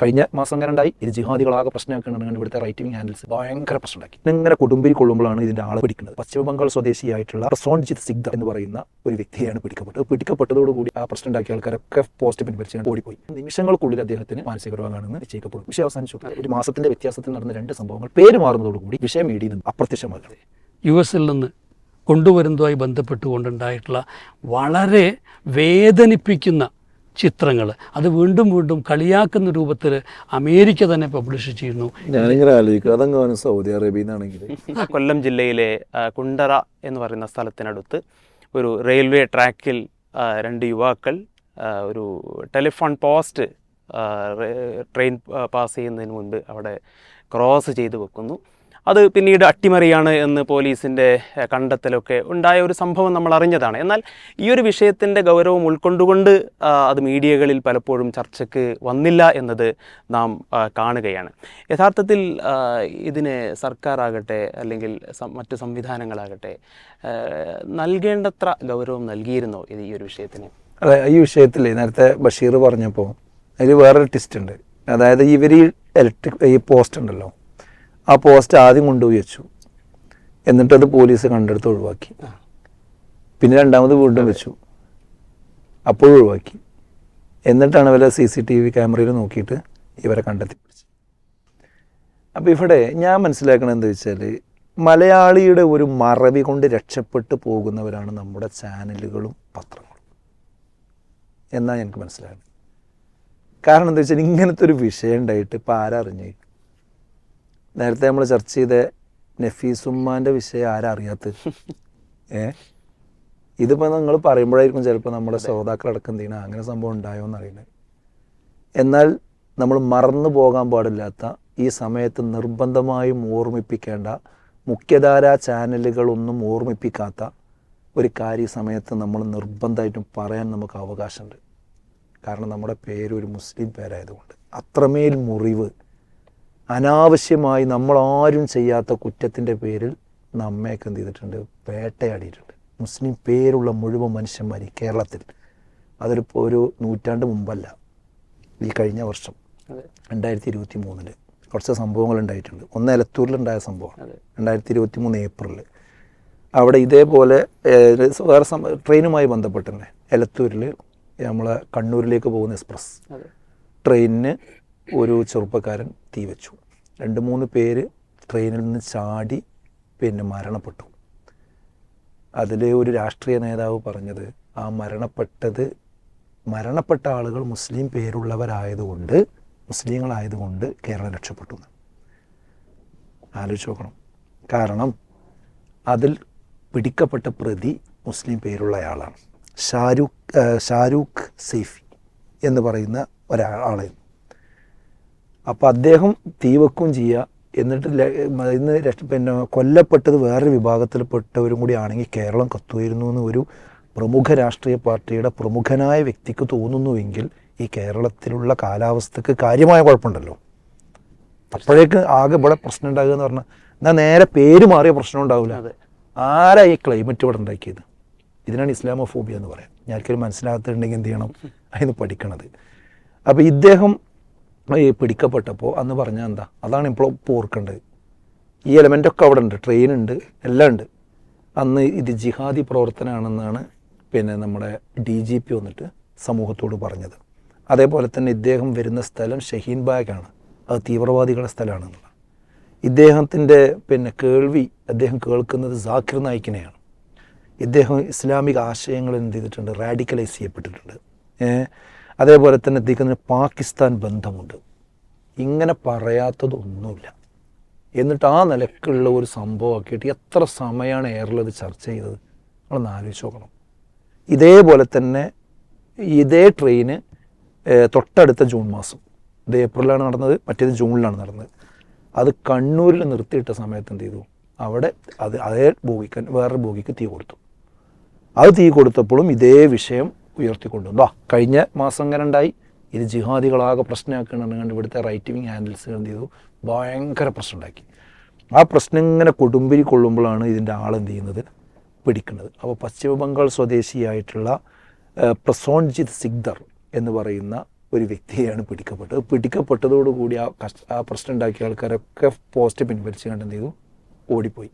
കഴിഞ്ഞ മാസം കണ്ടായി ഇത് ജിഹാദികളാകെ പ്രശ്നമാക്കുന്നുണ്ട്. ഇവിടുത്തെ റൈറ്റിംഗ് ഹാൻഡിൽസ് ഭയങ്കര പ്രശ്നമുണ്ടാക്കി. ഇങ്ങനെ കൊടുമ്പിരി കൊള്ളുമ്പോഴാണ് ഇതിന്റെ ആളെ പിടിക്കുന്നത്. പശ്ചിമ ബംഗാൾ സ്വദേശിയായിട്ടുള്ള പ്രസോൺജിത് സിഗ്ദർ എന്ന് പറയുന്ന ഒരു വ്യക്തിയാണ് പിടിക്കപ്പെട്ടതോടുകൂടി ആ പ്രശ്നം ഉണ്ടാക്കിയ ആൾക്കാരൊക്കെ പോസ്റ്റ് പിൻവലിച്ച് ഓടിപ്പോയി. നിമിഷങ്ങൾക്കുള്ളിൽ അദ്ദേഹത്തിന് മാനസിക രോഗമാണെന്ന് നിശ്ചയിക്കപ്പെടും. വിഷയം അവസാനിച്ചു. ഒരു മാസത്തിന്റെ വ്യത്യാസത്തിൽ നടന്ന 2 സംഭവങ്ങൾ പേര് മാറുന്നതോടുകൂടി വിഷയം മീഡിയയിൽ നിന്ന് അപ്രത്യക്ഷമാകുന്നത്. US-ൽ നിന്ന് കൊണ്ടുവരുന്നതുമായി ബന്ധപ്പെട്ടുകൊണ്ടുണ്ടായിട്ടുള്ള വളരെ വേദനിപ്പിക്കുന്ന ചിത്രങ്ങൾ അത് വീണ്ടും വീണ്ടും കളിയാക്കുന്ന രൂപത്തിൽ അമേരിക്ക തന്നെ പബ്ലിഷ് ചെയ്യുന്നു. ഞാനിങ്ങനെ ആലോചിക്കും, അതങ്ങനെ സൗദി അറേബ്യയിൽ നിന്നാണെങ്കിൽ കൊല്ലം ജില്ലയിലെ കുണ്ടറ എന്ന് പറയുന്ന സ്ഥലത്തിനടുത്ത് ഒരു റെയിൽവേ ട്രാക്കിൽ 2 യുവാക്കൾ ഒരു ടെലിഫോൺ പോസ്റ്റ് ട്രെയിൻ പാസ് ചെയ്യുന്നതിന് മുൻപ് അവിടെ ക്രോസ് ചെയ്ത് വെക്കുന്നു. അത് പിന്നീട് അട്ടിമറിയാണ് എന്ന് പോലീസിൻ്റെ കണ്ടെത്തലൊക്കെ ഉണ്ടായ ഒരു സംഭവം നമ്മൾ അറിഞ്ഞതാണ്. എന്നാൽ ഈ ഒരു വിഷയത്തിൻ്റെ ഗൗരവം ഉൾക്കൊണ്ടുകൊണ്ട് അത് മീഡിയകളിൽ പലപ്പോഴും ചർച്ചയ്ക്ക് വന്നില്ല എന്നത് നാം കാണുകയാണ്. യഥാർത്ഥത്തിൽ ഇതിന് സർക്കാരാകട്ടെ അല്ലെങ്കിൽ മറ്റ് സംവിധാനങ്ങളാകട്ടെ നൽകേണ്ടത്ര ഗൗരവം നൽകിയിരുന്നോ ഈ ഒരു വിഷയത്തിന്? അതെ, ഈ വിഷയത്തിൽ നേരത്തെ ബഷീർ പറഞ്ഞപ്പോൾ അതിൽ വേറൊരു ട്വിസ്റ്റ് ഉണ്ട്. അതായത് ഇവർ ഈ പോസ്റ്റ് ഉണ്ടല്ലോ, ആ പോസ്റ്റ് ആദ്യം കൊണ്ടുപോയി വെച്ചു, എന്നിട്ടത് പോലീസ് കണ്ടെടുത്ത് ഒഴിവാക്കി. പിന്നെ രണ്ടാമത് വീണ്ടും വെച്ചു, അപ്പോഴും ഒഴിവാക്കി. എന്നിട്ടാണ് ഇവരെ CCTV ക്യാമറയിൽ നോക്കിയിട്ട് ഇവരെ കണ്ടെത്തി പിടിച്ചത്. അപ്പോൾ ഇവിടെ ഞാൻ മനസ്സിലാക്കണത് എന്താ വെച്ചാൽ, മലയാളിയുടെ ഒരു മറവി കൊണ്ട് രക്ഷപ്പെട്ടു പോകുന്നവരാണ് നമ്മുടെ ചാനലുകളും പത്രങ്ങളും എന്നാണ് എനിക്ക് മനസ്സിലാകുന്നത്. കാരണം എന്താ വെച്ചാൽ, ഇങ്ങനത്തെ ഒരു വിഷയം ഉണ്ടായിട്ട് ഇപ്പോൾ ആരാ അറിഞ്ഞു? നേരത്തെ നമ്മൾ ചർച്ച ചെയ്ത നഫീസുമ്മാൻ്റെ വിഷയം ആരാ അറിയാത്തത്? ഇതിപ്പോൾ നിങ്ങൾ പറയുമ്പോഴായിരിക്കും ചിലപ്പോൾ നമ്മുടെ ശ്രോതാക്കളടക്കം എന്തെയ്യണം അങ്ങനെ സംഭവം ഉണ്ടായോ എന്നറിയുന്നത്. എന്നാൽ നമ്മൾ മറന്നു പോകാൻ പാടില്ലാത്ത, ഈ സമയത്ത് നിർബന്ധമായും ഓർമ്മിപ്പിക്കേണ്ട, മുഖ്യധാരാ ചാനലുകളൊന്നും ഓർമ്മിപ്പിക്കാത്ത ഒരു കാര്യ സമയത്ത് നമ്മൾ നിർബന്ധമായിട്ടും പറയാൻ നമുക്ക് അവകാശമുണ്ട്. കാരണം നമ്മുടെ പേര് ഒരു മുസ്ലിം പേരായതുകൊണ്ട് അത്രമേൽ മുറിവ് അനാവശ്യമായി നമ്മളാരും ചെയ്യാത്ത കുറ്റത്തിൻ്റെ പേരിൽ നമ്മയൊക്കെ എന്ത് ചെയ്തിട്ടുണ്ട്, വേട്ടയാടിയിട്ടുണ്ട്. മുസ്ലിം പേരുള്ള മുഴുവൻ മനുഷ്യന്മാർ ഈ കേരളത്തിൽ, ഒരു നൂറ്റാണ്ട് മുമ്പല്ല, ഈ കഴിഞ്ഞ വർഷം 2023 കുറച്ച് സംഭവങ്ങൾ ഉണ്ടായിട്ടുണ്ട്. ഒന്ന് എലത്തൂരിലുണ്ടായ സംഭവം 2023 ഏപ്രിലിൽ. അവിടെ ഇതേപോലെ വേറെ ട്രെയിനുമായി ബന്ധപ്പെട്ട് തന്നെ എലത്തൂരിൽ നമ്മളെ കണ്ണൂരിലേക്ക് പോകുന്ന എക്സ്പ്രസ് ട്രെയിനിന് ഒരു ചെറുപ്പക്കാരൻ തീ വെച്ചു. 2-3 പേര് ട്രെയിനിൽ നിന്ന് ചാടി പിന്നെ മരണപ്പെട്ടു. അതിൽ ഒരു രാഷ്ട്രീയ നേതാവ് പറഞ്ഞത്, ആ മരണപ്പെട്ട ആളുകൾ മുസ്ലിം പേരുള്ളവരായതുകൊണ്ട്, മുസ്ലിങ്ങളായതുകൊണ്ട് കേരളം രക്ഷപ്പെട്ടു എന്ന്. ആലോചിച്ച് നോക്കണം. കാരണം അതിൽ പിടിക്കപ്പെട്ട പ്രതി മുസ്ലിം പേരുള്ളയാളാണ്. ഷാരൂഖ് സൈഫി എന്ന് പറയുന്ന ഒരാളായിരുന്നു. അപ്പോൾ അദ്ദേഹം തീവെക്കും ചെയ്യുക, എന്നിട്ട് പിന്നെ കൊല്ലപ്പെട്ടത് വേറൊരു വിഭാഗത്തിൽപ്പെട്ടവരും കൂടി ആണെങ്കിൽ കേരളം കത്തുമായിരുന്നു എന്ന് ഒരു പ്രമുഖ രാഷ്ട്രീയ പാർട്ടിയുടെ പ്രമുഖനായ വ്യക്തിക്ക് തോന്നുന്നുവെങ്കിൽ ഈ കേരളത്തിലുള്ള കാലാവസ്ഥക്ക് കാര്യമായ കുഴപ്പമുണ്ടല്ലോ. അപ്പോഴേക്ക് ആകെ ഇവിടെ പ്രശ്നം ഉണ്ടാകുക എന്ന് പറഞ്ഞാൽ, എന്നാൽ നേരെ പേര് മാറിയ പ്രശ്നം ഉണ്ടാവില്ല. ആരാ ഈ ക്ലൈമറ്റ് ഇവിടെ ഉണ്ടാക്കിയത്? ഇതിനാണ് ഇസ്ലാമോഫോബിയ എന്ന് പറയാം. ഞാനൊരിക്കലും മനസ്സിലാകത്തുണ്ടെങ്കിൽ എന്ത് ചെയ്യണം, അതിന് പഠിക്കണത്. അപ്പോൾ ഇദ്ദേഹം പിടിക്കപ്പെട്ടപ്പോൾ അന്ന് പറഞ്ഞാൽ എന്താ, അതാണ് ഇപ്പോൾ ഓർക്കേണ്ടത്. ഈ എലമെൻ്റൊക്കെ അവിടെ ഉണ്ട്, ട്രെയിനുണ്ട്, എല്ലാം ഉണ്ട്. അന്ന് ഇത് ജിഹാദി പ്രവർത്തനമാണെന്നാണ് പിന്നെ നമ്മുടെ DGP വന്നിട്ട് സമൂഹത്തോട് പറഞ്ഞത്. അതേപോലെ തന്നെ ഇദ്ദേഹം വരുന്ന സ്ഥലം ഷഹീൻ ബാഗാണ്, അത് തീവ്രവാദികളുടെ സ്ഥലമാണെന്നുള്ള. ഇദ്ദേഹത്തിൻ്റെ പിന്നെ അദ്ദേഹം കേൾക്കുന്നത് സാക്കിർ നായിക്കിനെയാണ്. ഇദ്ദേഹം ഇസ്ലാമിക ആശയങ്ങൾ എന്ത് ചെയ്തിട്ടുണ്ട്, റാഡിക്കലൈസ് ചെയ്യപ്പെട്ടിട്ടുണ്ട്. അതേപോലെ തന്നെ അദ്ദേഹത്തിന് പാകിസ്ഥാൻ ബന്ധമുണ്ട്. ഇങ്ങനെ പറയാത്തതൊന്നുമില്ല. എന്നിട്ട് ആ നിലക്കുള്ള ഒരു സംഭവമാക്കിയിട്ട് എത്ര സമയമാണ് എയറിലത് ചർച്ച ചെയ്തത്, നമ്മളൊന്ന് ആലോചിച്ച് നോക്കണം. ഇതേപോലെ തന്നെ ഇതേ ട്രെയിന് തൊട്ടടുത്ത ജൂൺ മാസം, ഇത് ഏപ്രിലാണ് നടന്നത്, മറ്റേത് ജൂണിലാണ് നടന്നത്. അത് കണ്ണൂരിൽ നിർത്തിയിട്ട സമയത്ത് എന്ത് ചെയ്തു, അവിടെ അതേ ബോഗിക്ക് വേറൊരു ബോഗിക്ക് തീ കൊടുത്തു. അത് തീ കൊടുത്തപ്പോഴും ഇതേ വിഷയം ഉയർത്തിക്കൊണ്ടുവന്നു. കഴിഞ്ഞ മാസം ഉണ്ടായി ഇത് ജിഹാദികളാകെ പ്രശ്നമാക്കണമെന്ന് ഇവിടുത്തെ റൈറ്റിംഗ് ഹാൻഡിൽസ് എന്ത് ചെയ്തു, ഭയങ്കര പ്രശ്നം ഉണ്ടാക്കി. ആ പ്രശ്നം ഇങ്ങനെ കൊടുമ്പിരി കൊള്ളുമ്പോഴാണ് ഇതിൻ്റെ ആളെന്ത് ചെയ്യുന്നത്, പിടിക്കുന്നത്. അപ്പോൾ പശ്ചിമ ബംഗാൾ സ്വദേശിയായിട്ടുള്ള പ്രസോൺജിത് സിഗ്ദർ എന്ന് പറയുന്ന ഒരു വ്യക്തിയെയാണ് പിടിക്കപ്പെട്ടത്. പിടിക്കപ്പെട്ടതോടുകൂടി ആ പ്രശ്നം ഉണ്ടാക്കിയ ആൾക്കാരൊക്കെ പോസ്റ്റ് പിൻവലിച്ച് കണ്ട് എന്ത് ചെയ്തു, ഓടിപ്പോയി.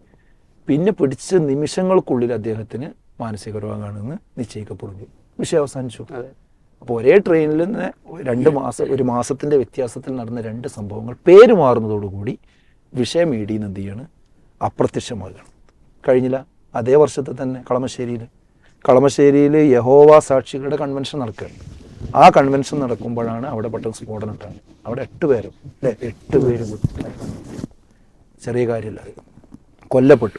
പിന്നെ പിടിച്ച നിമിഷങ്ങൾക്കുള്ളിൽ അദ്ദേഹത്തിന് മാനസിക രോഗമാണെന്ന് നിശ്ചയിക്കപ്പെടുന്നു. വിഷയം അവസാനിച്ചു. അപ്പോൾ ഒരേ ട്രെയിനിൽ നിന്ന് 2 മാസം, 1 മാസത്തിൻ്റെ വ്യത്യാസത്തിൽ നടന്ന 2 സംഭവങ്ങൾ പേര് മാറുന്നതോടുകൂടി വിഷയം മീഡിയയിൽ നിന്ന് എന്ത് ചെയ്യാണ്, അപ്രത്യക്ഷമാകുകയാണ്. കഴിഞ്ഞില്ല, അതേ വർഷത്തെ തന്നെ കളമശ്ശേരിയിൽ യഹോവ സാക്ഷികളുടെ കൺവെൻഷൻ നടക്കുകയാണ്. ആ കൺവെൻഷൻ നടക്കുമ്പോഴാണ് അവിടെ പെട്ടെന്ന് സ്ഫോടനം ഉണ്ടാകുന്നത്. അവിടെ 8 പേരും 8 പേര് ചെറിയ കാര്യമല്ല, കൊല്ലപ്പെട്ടു.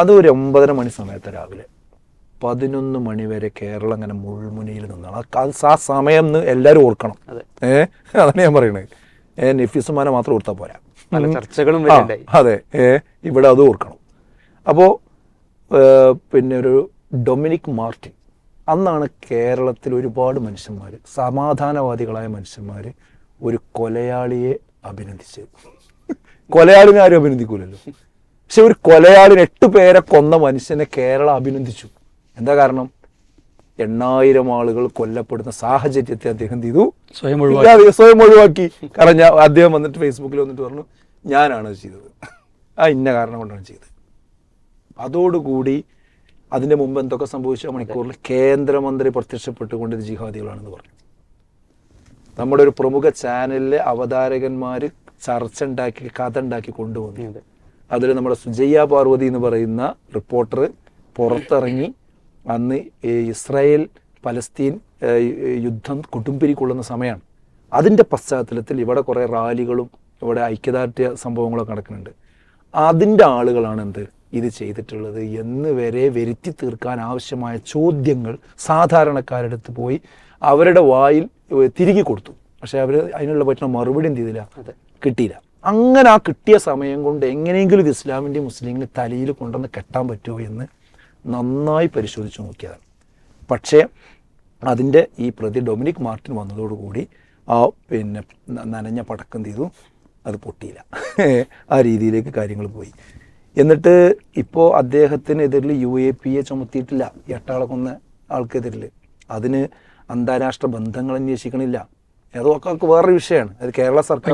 അത് ഒരു 9:30 മണി സമയത്ത് രാവിലെ 11 മണി വരെ കേരളം അങ്ങനെ മുൾമുനയിൽ നിന്നാണ്. ആ സമയം എന്ന് എല്ലാവരും ഓർക്കണം. അതാണ് ഞാൻ പറയുന്നത്. നഫീസുമാനെ മാത്രം ഓർത്താൽ പോരാ, ചർച്ചകളും അതെ, ഇവിടെ അത് ഓർക്കണം. അപ്പോൾ പിന്നെ ഒരു ഡൊമിനിക് മാർട്ടിൻ, അന്നാണ് കേരളത്തിൽ ഒരുപാട് മനുഷ്യന്മാർ, സമാധാനവാദികളായ മനുഷ്യന്മാർ ഒരു കൊലയാളിയെ അഭിനന്ദിച്ചത്. കൊലയാളിനെ ആരും അഭിനന്ദിക്കൂലല്ലോ, പക്ഷെ ഒരു കൊലയാളിന് 8 പേരെ കൊന്ന മനുഷ്യനെ കേരളം അഭിനന്ദിച്ചു. എന്താ കാരണം? 8000 ആളുകൾ കൊല്ലപ്പെടുന്ന സാഹചര്യത്തെ അദ്ദേഹം ചെയ്തു, സ്വയം ഒഴിവാക്കി. കാരണം അദ്ദേഹം വന്നിട്ട് ഫേസ്ബുക്കിൽ വന്നിട്ട് പറഞ്ഞു, ഞാനാണ് അത് ചെയ്തത്, ഇന്ന കാരണം കൊണ്ടാണ് ചെയ്തത്. അതോടുകൂടി അതിൻ്റെ മുമ്പ് എന്തൊക്കെ സംഭവിച്ച മണിക്കൂറിൽ കേന്ദ്രമന്ത്രി പ്രത്യക്ഷപ്പെട്ടുകൊണ്ട് ഇത് ജിഹാദികളാണെന്ന് പറഞ്ഞു. നമ്മുടെ ഒരു പ്രമുഖ ചാനലിലെ അവതാരകന്മാർ ചർച്ച ഉണ്ടാക്കി, കഥ ഉണ്ടാക്കി കൊണ്ടുവന്നു. അതിൽ നമ്മുടെ സുജയ്യ പാർവതി എന്ന് പറയുന്ന റിപ്പോർട്ടർ പുറത്തിറങ്ങി അന്ന് ഇസ്രായേൽ പലസ്തീൻ യുദ്ധം കൊടുമ്പിരിക്കൊള്ളുന്ന സമയമാണ്. അതിൻ്റെ പശ്ചാത്തലത്തിൽ ഇവിടെ കുറേ റാലികളും ഇവിടെ ഐക്യദാർഢ്യ സംഭവങ്ങളൊക്കെ നടക്കുന്നുണ്ട്. അതിൻ്റെ ആളുകളാണ് എന്ത് ഇത് ചെയ്തിട്ടുള്ളത് എന്ന് വരെ വരുത്തി തീർക്കാൻ ആവശ്യമായ ചോദ്യങ്ങൾ സാധാരണക്കാരുടെ അടുത്ത് പോയി അവരുടെ വായിൽ തിരികെ കൊടുത്തു. പക്ഷേ അവർ അതിനുള്ള പറ്റുന്ന മറുപടി എന്ത് ചെയ്തില്ല, കിട്ടിയില്ല. അങ്ങനെ ആ കിട്ടിയ സമയം കൊണ്ട് എങ്ങനെയെങ്കിലും ഇത് ഇസ്ലാമിൻ്റെ മുസ്ലിമിൻ്റെ തലയിൽ കൊണ്ടുവന്ന് കെട്ടാൻ പറ്റുമോ എന്ന് നന്നായി പരിശോധിച്ച് നോക്കിയതാണ്. പക്ഷേ അതിൻ്റെ ഈ പ്രതി ഡൊമിനിക് മാർട്ടിൻ വന്നതോടുകൂടി ആ പിന്നെ നനഞ്ഞ പടക്കം ചെയ്തു, അത് പൊട്ടിയില്ല. ആ രീതിയിലേക്ക് കാര്യങ്ങൾ പോയി. എന്നിട്ട് ഇപ്പോൾ അദ്ദേഹത്തിനെതിരിൽ UAPA ചുമത്തിയിട്ടില്ല, എട്ടാളെ കൊന്ന ആൾക്കെതിരിൽ. അതിന് അന്താരാഷ്ട്ര ബന്ധങ്ങൾ അന്വേഷിക്കണില്ല, അതൊക്കെ വേറൊരു വിഷയമാണ്. അത് കേരള സർക്കാർ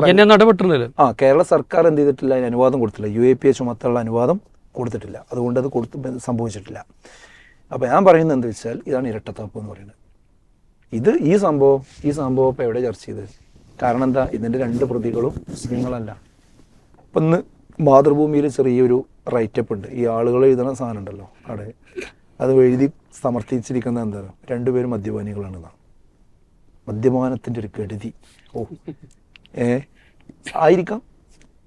കേരള സർക്കാർ എന്ത് ചെയ്തിട്ടില്ല, അതിന് അനുവാദം കൊടുത്തില്ല. UAPA ചുമത്താനുള്ള അനുവാദം കൊടുത്തിട്ടില്ല. അതുകൊണ്ട് അത് സംഭവിച്ചിട്ടില്ല. അപ്പോൾ ഞാൻ പറയുന്നത് എന്താ വെച്ചാൽ, ഇതാണ് ഇരട്ടത്താപ്പ് എന്ന് പറയുന്നത്. ഈ സംഭവം ഇപ്പോൾ എവിടെ ചർച്ച ചെയ്ത്? കാരണം എന്താ, ഇതിൻ്റെ 2 പ്രതികളും മുസ്ലിങ്ങളല്ല. ഇപ്പം ഇന്ന് മാതൃഭൂമിയിൽ ചെറിയൊരു റൈറ്റപ്പ് ഉണ്ട്, ഈ ആളുകൾ എഴുതുന്ന സാധനം ഉണ്ടല്ലോ അവിടെ, അത് എഴുതി സമർത്ഥിച്ചിരിക്കുന്നത് എന്താണ്, 2 പേരും മദ്യപാനികളാണെന്നാണ്. മദ്യപാനത്തിൻ്റെ ഒരു കെടുതി ആയിരിക്കാം,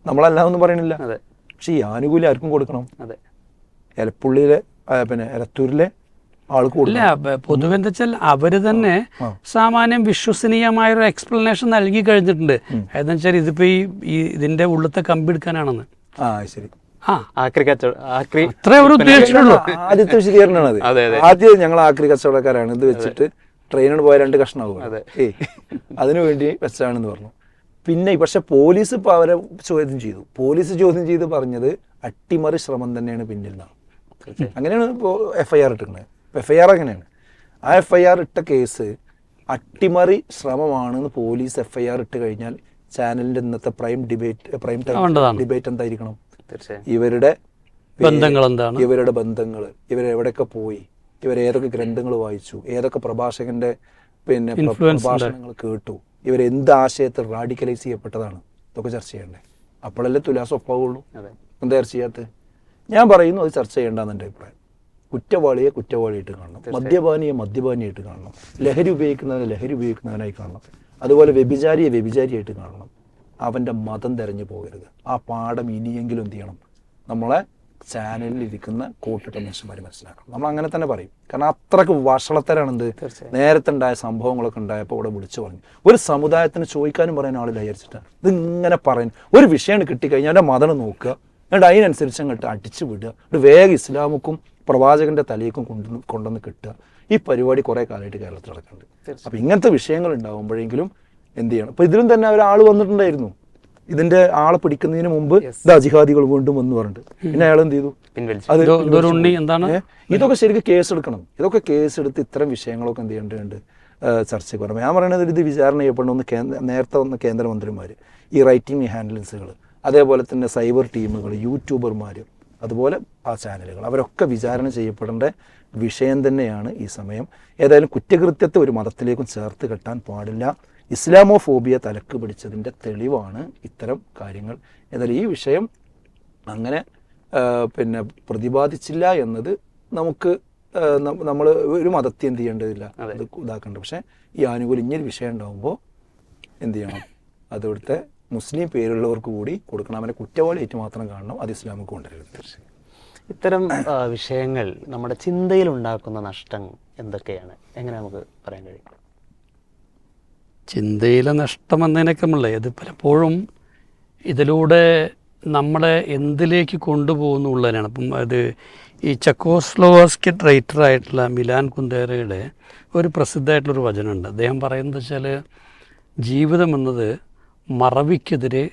നമ്മളല്ല ഒന്നും പറയണില്ല. പക്ഷെ ഈ ആനുകൂല്യം ആർക്കും കൊടുക്കണം. എലപ്പുള്ളിയിലെ പിന്നെ എലത്തൂരിലെ ആൾക്ക് കൊടുക്കില്ല. പൊതുവെ എന്താ വെച്ചാൽ അവര് തന്നെ സാമാന്യം വിശ്വസനീയമായ ഒരു എക്സ്പ്ലനേഷൻ നൽകി കഴിഞ്ഞിട്ടുണ്ട്. ഏതെന്ന് വെച്ചാൽ ഇതിപ്പോ ഈ ഇതിന്റെ ഉള്ളത്തെ കമ്പി എടുക്കാനാണെന്ന്. ശരി, അത്രേ അവർ ഉദ്ദേശിച്ചുള്ളൂ. ആദ്യത്തെ വിശദീകരണമാണ് അത്. ആദ്യം ഞങ്ങൾ ആക്രി കച്ചവടക്കാരാണ്, ഇത് വെച്ചിട്ട് ട്രെയിനിന് പോയ 2 കഷ്ണമാകും, അതിനു വേണ്ടി വെച്ചാണെന്ന് പറഞ്ഞു. പിന്നെ പക്ഷെ പോലീസ് ഇപ്പോൾ അവരെ ചോദ്യം ചെയ്ത് പറഞ്ഞത് അട്ടിമറി ശ്രമം തന്നെയാണ് പിന്നിൽ നിന്നാണ്. അങ്ങനെയാണ് ഇപ്പോൾ FIR ഇട്ടിരുന്നത്. FIR അങ്ങനെയാണ്. ആ FIR ഇട്ട കേസ് അട്ടിമറി ശ്രമമാണെന്ന് പോലീസ് FIR ഇട്ട് കഴിഞ്ഞാൽ ചാനലിൻ്റെ ഇന്നത്തെ പ്രൈം ഡിബേറ്റ് എന്തായിരിക്കണം? ഇവരുടെ ബന്ധങ്ങൾ എന്താണ്, ഇവരുടെ ബന്ധങ്ങൾ, ഇവരെവിടെയൊക്കെ പോയി, ഇവരേതൊക്കെ ഗ്രന്ഥങ്ങൾ വായിച്ചു, ഏതൊക്കെ പ്രഭാഷകന്റെ പിന്നെ പ്രഭാഷണങ്ങൾ കേട്ടു, ഇവരെന്ത് ആശയത്തിൽ റാഡിക്കലൈസ് ചെയ്യപ്പെട്ടതാണ്, ഇതൊക്കെ ചർച്ച ചെയ്യണ്ടേ? അപ്പോഴല്ലേ തുലാസം ഒപ്പാവുള്ളൂ. എന്താ ചർച്ച ചെയ്യാത്തത്? ഞാൻ പറയുന്നു അത് ചർച്ച ചെയ്യേണ്ടെന്ന് എൻ്റെ അഭിപ്രായം. കുറ്റവാളിയെ കുറ്റവാളിയായിട്ട് കാണണം, മദ്യപാനിയെ മദ്യപാനിയായിട്ട് കാണണം, ലഹരി ഉപയോഗിക്കുന്നവനായി കാണണം, അതുപോലെ വ്യഭിചാരിയെ വ്യഭിചാരിയായിട്ട് കാണണം. അവൻ്റെ മതം തിരഞ്ഞു പോകരുത്. ആ പാഠം ഇനിയെങ്കിലും എന്ത് ചെയ്യണം, നമ്മളെ ചാനലിൽ ഇരിക്കുന്ന കൂട്ടിട്ട മനുഷ്യന്മാർ മനസ്സിലാക്കണം. നമ്മൾ അങ്ങനെ തന്നെ പറയും. കാരണം അത്രക്ക് വഷളത്തരാണെന്ത് നേരത്തെ ഉണ്ടായ സംഭവങ്ങളൊക്കെ ഉണ്ടായപ്പോൾ ഇവിടെ വിളിച്ചു പറഞ്ഞു. ഒരു സമുദായത്തിന് ചോദിക്കാനും പറയാൻ ആളില്ല വിചാരിച്ചിട്ടാണ് ഇതിങ്ങനെ പറയും. ഒരു വിഷയം കിട്ടിക്കഴിഞ്ഞാൽ അവൻ്റെ മതം നോക്കുക, എന്നിട്ട് അതിനനുസരിച്ച് അങ്ങോട്ട് അടിച്ചു വിടുക, എന്നിട്ട് വേഗം ഇസ്ലാമുക്കും പ്രവാചകൻ്റെ തലയ്ക്കും കൊണ്ടുവന്ന് കിട്ടുക. ഈ പരിപാടി കുറേ കാലമായിട്ട് കേരളത്തിൽ നടക്കുന്നുണ്ട്. അപ്പോൾ ഇങ്ങനത്തെ വിഷയങ്ങൾ ഉണ്ടാകുമ്പോഴെങ്കിലും എന്ത് ചെയ്യണം? അപ്പോൾ ഇതിലും തന്നെ ഒരാൾ വന്നിട്ടുണ്ടായിരുന്നു, ഇതിന്റെ ആളെ പിടിക്കുന്നതിന് മുമ്പ് ജിഹാദികൾ വീണ്ടും വന്ന് പറഞ്ഞിട്ട് പിന്നെ അയാൾ എന്ത് ചെയ്തു? എന്താണ് ഇതൊക്കെ ശരിക്കും കേസെടുക്കണം. ഇതൊക്കെ കേസെടുത്ത് ഇത്തരം വിഷയങ്ങളൊക്കെ എന്ത് ചെയ്യേണ്ടതുണ്ട്, ചർച്ചയ്ക്ക് പറഞ്ഞു. ഞാൻ പറയുന്നത് ഇത് വിചാരണ ചെയ്യപ്പെടുന്ന നേരത്തെ വന്ന കേന്ദ്രമന്ത്രിമാർ, ഈ റൈറ്റിംഗ് ഹാൻഡിൽസുകൾ, അതേപോലെ തന്നെ സൈബർ ടീമുകൾ, യൂട്യൂബർമാർ, അതുപോലെ ആ ചാനലുകൾ, അവരൊക്കെ വിചാരണ ചെയ്യപ്പെടേണ്ട വിഷയം തന്നെയാണ് ഈ സമയം. ഏതായാലും കുറ്റകൃത്യത്തെ ഒരു മതത്തിലേക്കും ചേർത്ത് കെട്ടാൻ പാടില്ല. ഇസ്ലാമോഫോബിയ തലക്ക് പിടിച്ചതിൻ്റെ തെളിവാണ് ഇത്തരം കാര്യങ്ങൾ. ഏതായാലും ഈ വിഷയം അങ്ങനെ പിന്നെ പ്രതിപാദിച്ചില്ല എന്നത് നമുക്ക് നമ്മൾ ഒരു മതത്തെ എന്ത് ചെയ്യേണ്ടതില്ല, അത് ഇതാക്കേണ്ടത്. പക്ഷേ ഈ ആനുകൂല്യം ഇങ്ങനൊരു വിഷയം ഉണ്ടാകുമ്പോൾ എന്ത് ചെയ്യണം, അത് ഇവിടുത്തെ മുസ്ലിം പേരുള്ളവർക്ക് കൂടി കൊടുക്കണം. അവനെ കുറ്റവാളിയായിട്ട് മാത്രം കാണണം, അത് ഇസ്ലാമിക്ക് കൊണ്ടുവരരുത്. ഇത്തരം വിഷയങ്ങൾ നമ്മുടെ ചിന്തയിൽ ഉണ്ടാക്കുന്ന നഷ്ടം എന്തൊക്കെയാണ്, എങ്ങനെ നമുക്ക് പറയാൻ കഴിയും? ചിന്തയിലെ നഷ്ടം എന്നതിനൊക്കെയുള്ളേ അത് പലപ്പോഴും ഇതിലൂടെ നമ്മളെ എന്തിലേക്ക് കൊണ്ടുപോകുന്നു ഉള്ളതിനാണ്. അപ്പം അത് ഈ ചെക്കോസ്ലോവാസ്കി റൈറ്ററായിട്ടുള്ള മിലാൻ കുന്ദേരയുടെ ഒരു പ്രസിദ്ധമായിട്ടുള്ളൊരു വചനമുണ്ട്. അദ്ദേഹം പറയുന്നത് വെച്ചാൽ ജീവിതം എന്നത് മറവിക്കെതിരെ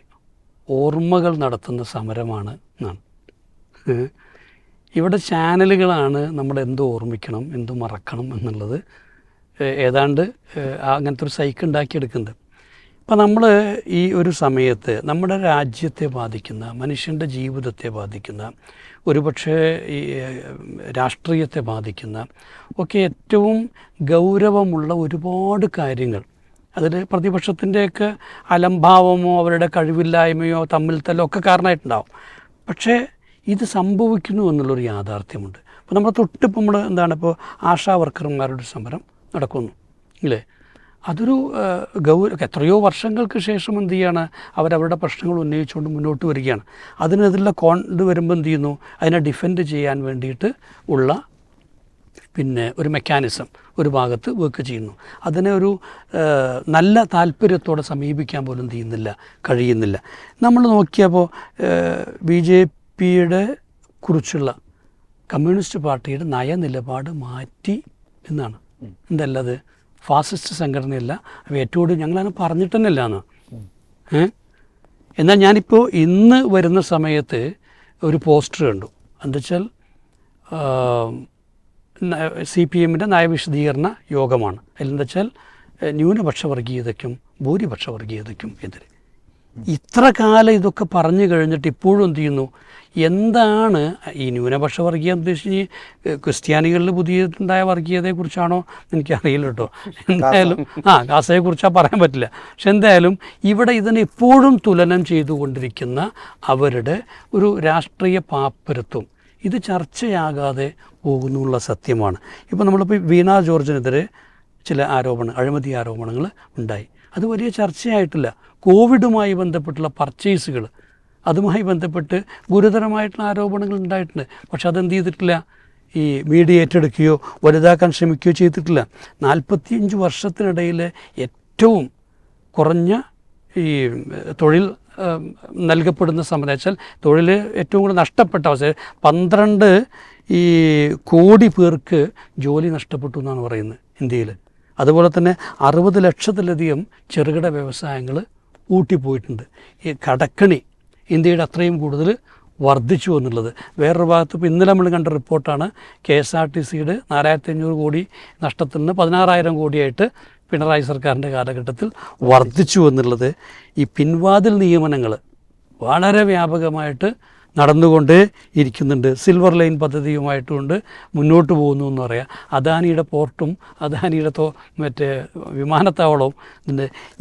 ഓർമ്മകൾ നടത്തുന്ന സമരമാണ് എന്നാണ്. ഇവിടെ ചാനലുകളാണ് നമ്മളെന്ത് ഓർമ്മിക്കണം, എന്ത് മറക്കണം എന്നുള്ളത് ഏതാണ്ട് അങ്ങനത്തെ ഒരു സൈക്കിൾ ഉണ്ടാക്കിയെടുക്കുന്നത്. അപ്പം നമ്മൾ ഈ ഒരു സമയത്ത് നമ്മുടെ രാജ്യത്തെ ബാധിക്കുന്ന, മനുഷ്യൻ്റെ ജീവിതത്തെ ബാധിക്കുന്ന, ഒരുപക്ഷെ ഈ രാഷ്ട്രീയത്തെ ബാധിക്കുന്ന ഒക്കെ ഏറ്റവും ഗൗരവമുള്ള ഒരുപാട് കാര്യങ്ങൾ, അതിൽ പ്രതിപക്ഷത്തിൻ്റെയൊക്കെ അലംഭാവമോ അവരുടെ കഴിവില്ലായ്മയോ തമ്മിൽ തല്ലോ ഒക്കെ കാരണമായിട്ടുണ്ടാവും. പക്ഷേ ഇത് സംഭവിക്കുന്നു എന്നുള്ളൊരു യാഥാർത്ഥ്യമുണ്ട്. അപ്പോൾ നമ്മൾ തൊട്ടിപ്പോൾ നമ്മൾ എന്താണ്, ഇപ്പോൾ ആശാ വർക്കർമാരുടെ സമരം നടക്കുന്നു ഇല്ലേ, അതൊരു എത്രയോ വർഷങ്ങൾക്ക് ശേഷം എന്ത് ചെയ്യാണ്, അവരവരുടെ പ്രശ്നങ്ങൾ ഉന്നയിച്ചുകൊണ്ട് മുന്നോട്ട് വരികയാണ്. അതിനെതിരെ കൊണ്ടുവരുമ്പോൾ എന്ത് ചെയ്യുന്നു, അതിനെ ഡിഫെൻഡ് ചെയ്യാൻ വേണ്ടിയിട്ട് ഉള്ള പിന്നെ ഒരു മെക്കാനിസം ഒരു ഭാഗത്ത് വർക്ക് ചെയ്യുന്നു. അതിനെ ഒരു നല്ല താല്പര്യത്തോടെ സമീപിക്കാൻ പോലും കഴിയുന്നില്ല. നമ്മൾ നോക്കിയപ്പോൾ BJPയുടെ കുറിച്ചുള്ള കമ്മ്യൂണിസ്റ്റ് പാർട്ടിയുടെ നയനിലപാട് മാറ്റി എന്നാണ്. എന്തല്ലത് ഫാസിസ്റ്റ് സംഘടനയല്ല, അവ ഏറ്റവും ഞങ്ങളങ്ങനെ പറഞ്ഞിട്ട് തന്നെ അല്ലാന്ന്. എന്നാൽ ഞാനിപ്പോൾ ഇന്ന് വരുന്ന സമയത്ത് ഒരു പോസ്റ്റർ കണ്ടു. എന്താ വെച്ചാൽ CPMൻ്റെ നയവിശദീകരണ യോഗമാണ്. അതിലെന്താ വെച്ചാൽ ന്യൂനപക്ഷ വർഗീയതയ്ക്കും ഭൂരിപക്ഷ വർഗീയതയ്ക്കും എതിരെ. ഇത്ര കാലം ഇതൊക്കെ പറഞ്ഞു കഴിഞ്ഞിട്ട് ഇപ്പോഴും എന്ത് ചെയ്യുന്നു, എന്താണ് ഈ ന്യൂനപക്ഷ വർഗീയം ഉദ്ദേശിച്ച് ക്രിസ്ത്യാനികളിൽ പുതിയതായ വർഗീയതയെക്കുറിച്ചാണോ എനിക്കറിയില്ല കേട്ടോ. എന്തായാലും ഗാസയെക്കുറിച്ചാണ് പറയാൻ പറ്റില്ല. പക്ഷെ എന്തായാലും ഇവിടെ ഇതിനെ ഇപ്പോഴും തുലനം ചെയ്തുകൊണ്ടിരിക്കുന്ന അവരുടെ ഒരു രാഷ്ട്രീയ പാപ്പരത്വം ഇത് ചർച്ചയാകാതെ പോകുന്നുള്ള സത്യമാണ്. ഇപ്പോൾ നമ്മളിപ്പോൾ വീണ ജോർജിനെതിരെ ചില അഴിമതി ആരോപണങ്ങൾ ഉണ്ടായി. അത് വലിയ ചർച്ചയായിട്ടില്ല. കോവിഡുമായി ബന്ധപ്പെട്ടുള്ള പർച്ചേസുകൾ, അതുമായി ബന്ധപ്പെട്ട് ഗുരുതരമായിട്ടുള്ള ആരോപണങ്ങൾ ഉണ്ടായിട്ടുണ്ട്. പക്ഷെ അതെന്ത് ചെയ്തിട്ടില്ല, ഈ മീഡിയ ഏറ്റെടുക്കുകയോ വലുതാക്കാൻ ശ്രമിക്കുകയോ ചെയ്തിട്ടില്ല. 45 വർഷത്തിനിടയിൽ ഏറ്റവും കുറഞ്ഞ ഈ തൊഴിൽ നൽകപ്പെടുന്ന സമയം വെച്ചാൽ തൊഴിൽ ഏറ്റവും കൂടുതൽ നഷ്ടപ്പെട്ട അവസ്ഥ 12 കോടി പേർക്ക് ജോലി നഷ്ടപ്പെട്ടു എന്നാണ് പറയുന്നത് ഇന്ത്യയിൽ. അതുപോലെ തന്നെ 60 ലക്ഷത്തിലധികം ചെറുകിട വ്യവസായങ്ങൾ ഊട്ടിപ്പോയിട്ടുണ്ട്. ഈ കടക്കണി ഇന്ത്യയുടെ അത്രയും കൂടുതൽ വർദ്ധിച്ചു എന്നുള്ളത് വേറൊരു ഭാഗത്ത്. ഇപ്പോൾ ഇന്നലെ നമ്മൾ കണ്ട റിപ്പോർട്ടാണ് KSRTCയുടെ 4500 കോടി നഷ്ടത്തിൽ നിന്ന് 16,000 കോടിയായിട്ട് പിണറായി സർക്കാരിൻ്റെ കാലഘട്ടത്തിൽ വർദ്ധിച്ചു എന്നുള്ളത്. ഈ പിൻവാതിൽ നിയമനങ്ങൾ വളരെ വ്യാപകമായിട്ട് നടന്നുകൊണ്ട് ഇരിക്കുന്നുണ്ട്. സിൽവർ ലൈൻ പദ്ധതിയുമായിട്ടുകൊണ്ട് മുന്നോട്ട് പോകുന്നു എന്ന് പറയാം. അദാനിയുടെ പോർട്ടും അദാനിയുടെ മറ്റേ വിമാനത്താവളവും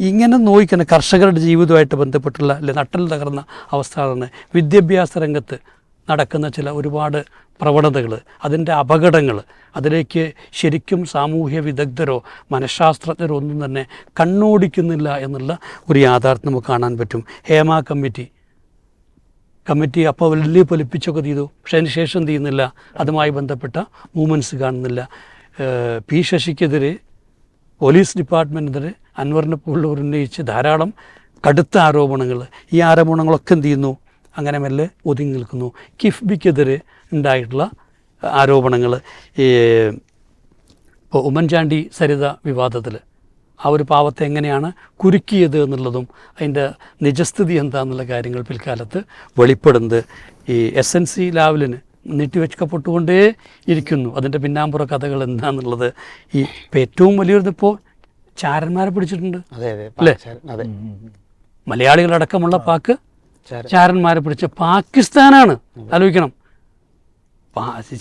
ഇങ്ങനെ നോക്കിക്കണം. കർഷകരുടെ ജീവിതമായിട്ട് ബന്ധപ്പെട്ടുള്ള നട്ടൽ തകർന്ന അവസ്ഥകളാണ്. വിദ്യാഭ്യാസ രംഗത്ത് നടക്കുന്ന ചില ഒരുപാട് പ്രവണതകൾ, അതിൻ്റെ അപകടങ്ങൾ, അതിലേക്ക് ശരിക്കും സാമൂഹ്യ വിദഗ്ധരോ മനഃശാസ്ത്രജ്ഞരോ ഒന്നും തന്നെ കണ്ണോടിക്കുന്നില്ല എന്നുള്ള ഒരു യാഥാർത്ഥ്യം നമുക്ക് കാണാൻ പറ്റും. ഹേമ കമ്മിറ്റി അപ്പോൾ വലിയ പൊലിപ്പിച്ചൊക്കെ ചെയ്തു. പക്ഷേ അതിന് ശേഷം എന്ത് ചെയ്യുന്നില്ല, അതുമായി ബന്ധപ്പെട്ട മൂവ്മെൻറ്റ്സ് കാണുന്നില്ല. P ശശിക്കെതിരെ പോലീസ് ഡിപ്പാർട്ട്മെൻറ്റിനെതിരെ അൻവറിനെ പോലുള്ളവർ ഉന്നയിച്ച് ധാരാളം കടുത്ത ആരോപണങ്ങൾ, ഈ ആരോപണങ്ങളൊക്കെ എന്ത് ചെയ്യുന്നു, അങ്ങനെ മെല്ലെ ഒതുങ്ങി നിൽക്കുന്നു. കിഫ്ബിക്കെതിരെ ഉണ്ടായിട്ടുള്ള ആരോപണങ്ങൾ, ഇപ്പോൾ ഉമ്മൻചാണ്ടി സരിത വിവാദത്തിൽ ആ ഒരു പാവത്തെ എങ്ങനെയാണ് കുരുക്കിയത് എന്നുള്ളതും അതിൻ്റെ നിജസ്ഥിതി എന്താണെന്നുള്ള കാര്യങ്ങൾ പിൽക്കാലത്ത് വെളിപ്പെടുന്നത്. ഈ SNC ലാവലിന് നീട്ടിവെക്കപ്പെട്ടുകൊണ്ടേ ഇരിക്കുന്നു. അതിൻ്റെ പിന്നാമ്പുറ കഥകൾ എന്താണെന്നുള്ളത് ഇപ്പോൾ ഏറ്റവും വലിയൊരിതിപ്പോൾ ചാരന്മാരെ പിടിച്ചിട്ടുണ്ട്. അതെ അതെ അല്ലേ? അതെ. മലയാളികളടക്കമുള്ള പാക്ക് ചാര- ചാരന്മാരെ പിടിച്ച പാകിസ്ഥാനാണ്. ആലോചിക്കണം.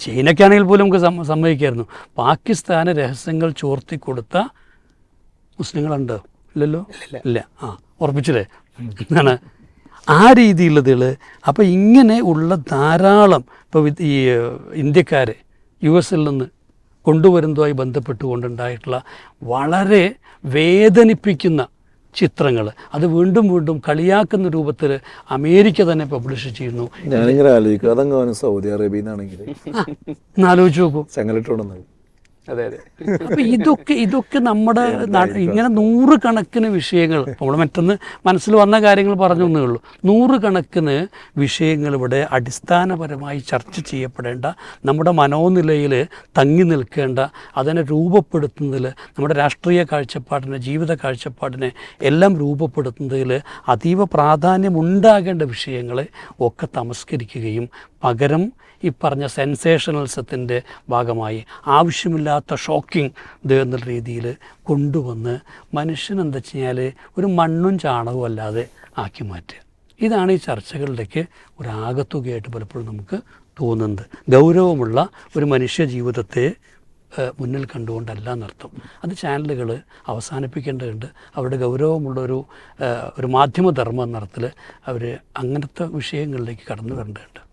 ചൈനയ്ക്കാണെങ്കിൽ പോലും നമുക്ക് സമ്മതിക്കായിരുന്നു. പാകിസ്ഥാന് രഹസ്യങ്ങൾ ചോർത്തി കൊടുത്ത മുസ്ലിങ്ങളുണ്ട്? ഇല്ലല്ലോ, ഇല്ല. ഉറപ്പിച്ചില്ലേ എന്നാണ് ആ രീതിയിലുള്ളതുകൾ. അപ്പോൾ ഇങ്ങനെ ഉള്ള ധാരാളം ഇപ്പോൾ ഈ ഇന്ത്യക്കാർ US നിന്ന് കൊണ്ടുവരുന്നതുമായി ബന്ധപ്പെട്ടുകൊണ്ടുണ്ടായിട്ടുള്ള വളരെ വേദനിപ്പിക്കുന്ന ചിത്രങ്ങൾ, അത് വീണ്ടും വീണ്ടും കളിയാക്കുന്ന രൂപത്തിൽ അമേരിക്ക തന്നെ പബ്ലിഷ് ചെയ്യുന്നു. ഞാനിങ്ങനെ ആലോചിക്കും, അതങ്ങനെ സൗദി അറേബ്യയിൽ നിന്നാണെങ്കിൽ എന്നാലോചിച്ച് നോക്കൂ. ചങ്ങലിട്ടുണ്ടെന്ന്. അതെ അതെ. അപ്പം ഇതൊക്കെ നമ്മുടെ ഇങ്ങനെ നൂറുകണക്കിന് വിഷയങ്ങൾ, നമ്മൾ മറ്റൊന്ന് മനസ്സിൽ വന്ന കാര്യങ്ങൾ പറഞ്ഞു എന്നേ ഉള്ളൂ. നൂറുകണക്കിന് വിഷയങ്ങൾ ഇവിടെ അടിസ്ഥാനപരമായി ചർച്ച ചെയ്യപ്പെടേണ്ട, നമ്മുടെ മനോനിലയിൽ തങ്ങി നിൽക്കേണ്ട, അതിനെ രൂപപ്പെടുത്തുന്നതിൽ, നമ്മുടെ രാഷ്ട്രീയ കാഴ്ചപ്പാടിനെ, ജീവിത കാഴ്ചപ്പാടിനെ എല്ലാം രൂപപ്പെടുത്തുന്നതിൽ അതീവ പ്രാധാന്യമുണ്ടാകേണ്ട വിഷയങ്ങളെ ഒക്കെ തമസ്കരിക്കുകയും പകരം ഈ പറഞ്ഞ സെൻസേഷണൽസത്തിൻ്റെ ഭാഗമായി ആവശ്യമില്ലാത്ത ഷോക്കിംഗ് ഇത് എന്നുള്ള രീതിയിൽ കൊണ്ടുവന്ന് മനുഷ്യൻ എന്താ വെച്ച് കഴിഞ്ഞാൽ ഒരു മണ്ണും ചാണകവും അല്ലാതെ ആക്കി മാറ്റുക. ഇതാണ് ഈ ചർച്ചകളിലേക്ക് ഒരാകത്തുകയായിട്ട് പലപ്പോഴും നമുക്ക് തോന്നുന്നത്. ഗൗരവമുള്ള ഒരു മനുഷ്യ ജീവിതത്തെ മുന്നിൽ കണ്ടുകൊണ്ടല്ല എന്നർത്ഥം. അത് ചാനലുകൾ അവസാനിപ്പിക്കേണ്ടതുണ്ട്. അവരുടെ ഗൗരവമുള്ളൊരു ഒരു മാധ്യമധർമ്മം എന്നർത്ഥത്തിൽ അവർ അങ്ങനത്തെ വിഷയങ്ങളിലേക്ക് കടന്നു വരേണ്ടതുണ്ട്.